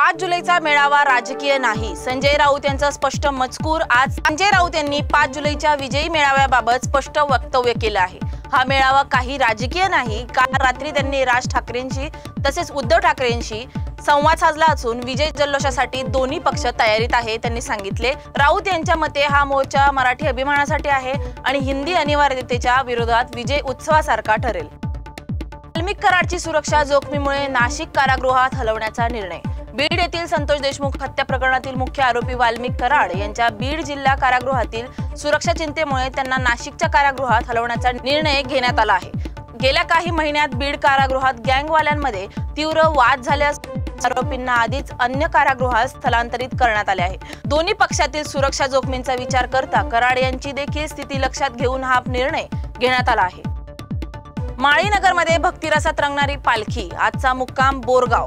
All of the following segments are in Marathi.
5 जुलैचा मेळावा राजकीय नाही, संजय राऊत यांचा स्पष्ट मजकूर। आज संजय राऊत यांनी 5 जुलैच्या विजयी मेळाव्याबाबत स्पष्ट वक्तव्य केलं आहे। हा मेळावा काही राजकीय नाही। काल रात्री त्यांनी राज ठाकरेंशी तसेच उद्धव ठाकरेंशी संवाद साधला असून विजय जल्लोषासाठी दोन्ही पक्ष तयारीत आहे त्यांनी सांगितले। राऊत यांच्या मते हा मोर्चा मराठी अभिमानासाठी आहे आणि हिंदी अनिवार्यतेच्या विरोधात विजय उत्सवासारखा ठरेल। वाल्मिक कराडची सुरक्षा जोखमीमुळे नाशिक कारागृहात हलवण्याचा निर्णय। बीड येथील संतोष देशमुख हत्या प्रकरणातील मुख्य आरोपी वाल्मिक कराड यांच्या बीड जिल्हा कारागृहातील सुरक्षा चिंतेमुळे त्यांना नाशिकच्या कारागृहात हलवण्याचा निर्णय घेण्यात आला आहे। गेल्या काही महिन्यात बीड कारागृहात गँगवाल्यांमध्ये तीव्र वाद झाल्यास आरोपींना आधीच अन्य कारागृहात स्थलांतरित करण्यात आले आहे। दोन्ही पक्षातील सुरक्षा जोखमींचा विचार करता कराड यांची देखील स्थिती लक्षात घेऊन हा निर्णय घेण्यात आला आहे। माळीनगरमध्ये भक्तिरसात रंगणारी पालखी, आजचा मुक्काम बोरगाव।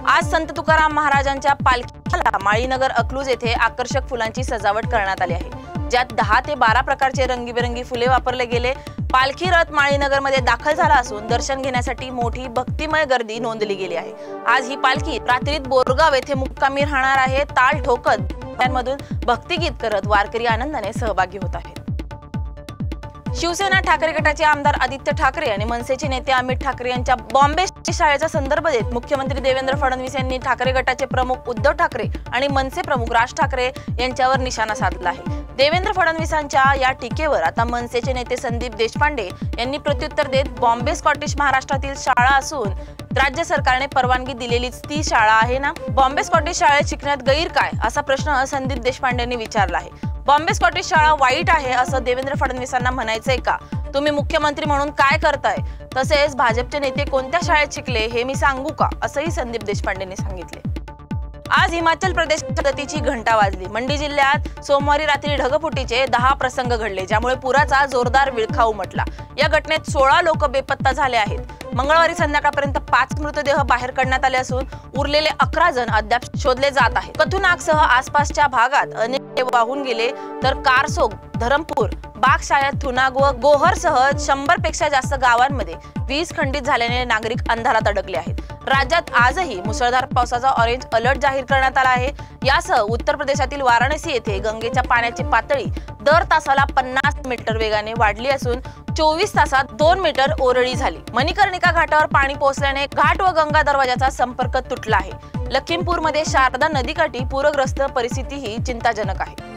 आज संत तुकाराम महाराजांच्या पालखीला माळीनगर अकलूज येथे आकर्षक फुलांची सजावट करण्यात आली आहे, ज्यात 10 ते 12 प्रकारचे रंगीबेरंगी फुले वापरले गेले। पालखी रथ माळीनगरमध्ये दाखल झाला असून दर्शन घेण्यासाठी मोठी भक्तिमय गर्दी नोंदली गेली आहे। आज ही पालखी रात्रीत बोरगाव येथे मुक्कामी राहणार आहे। ताल ठोकत त्यांमधून भक्तिगीत करत वारकरी आनंदाने सहभागी होत आहेत। शिवसेना ठाकरे गटाचे आमदार आदित्य ठाकरे आणि मनसेचे नेते अमित ठाकरे यांच्या बॉम्बे शाळेचा संदर्भ देत मुख्यमंत्री देवेंद्र फडणवीस यांनी ठाकरे गटाचे प्रमुख उद्धव ठाकरे आणि मनसे प्रमुख राज ठाकरे यांच्यावर निशाणा साधला आहे। देवेंद्र फडणवीसांच्या या टीकेवर आता मनसेचे नेते संदीप देशपांडे यांनी प्रत्युत्तर देत बॉम्बे स्कॉटिश महाराष्ट्रातील शाळा असून राज्य सरकारने परवानगी दिलेलीच ती शाळा आहे ना, बॉम्बे स्कॉटिश शाळेत शिकण्यात गैर काय असा प्रश्न संदीप देशपांडेंनी विचारला आहे। बॉम्बे स्कॉटिश शाळा वाईट आहे असं देवेंद्र फडणवीसांना म्हणायचंय का? तुम्ही मुख्यमंत्री म्हणून काय करताय? तसेच भाजपचे नेते कोणत्या शाळेत शिकले हे मी सांगू का, असंही संदीप देशपांडेंनी सांगितले। आज हिमाचल प्रदेशात गतीची घंटा वाजली। मंडी जिल्ह्यात सोमवारी रात्री ढगफुटीचे 10 प्रसंग घडले, ज्यामुळे पुराचा जोरदार विळखा उमटला। या घटनेत 16 लोक बेपत्ता झाले आहेत। मंगळवारी संध्याकाळपर्यंत 5 मृतदेह बाहेर काढण्यात आले असून उरलेले 11 जण अद्याप शोधले जात आहेत। कथुनाकसह आसपासच्या भागात अनेक वाहून गेले तर कारसोग, धरमपूर, बागशायत, थुनाग व गोहरसह 100 पेक्षा जास्त गावांमध्ये वीज खंडित झाल्याने नागरिक अंधारात अडकले आहेत। राज्यात आजही मुसळधार पावसाचा ऑरेंज अलर्ट जाहीर करण्यात आला आहे। यासह उत्तर प्रदेशातील वाराणसी येथे गंगेच्या पाण्याची पातळी दर तासाला 50 मीटर वेगाने वाढली असून 24 तासात 2 मीटर ओरळी झाली। मणिकर्णिका घाटावर पाणी पोहोचल्याने घाट व गंगा दरवाजाचा संपर्क तुटला आहे। लखीमपूरमध्ये शारदा नदीकाठी पूरग्रस्त परिस्थिती ही चिंताजनक आहे।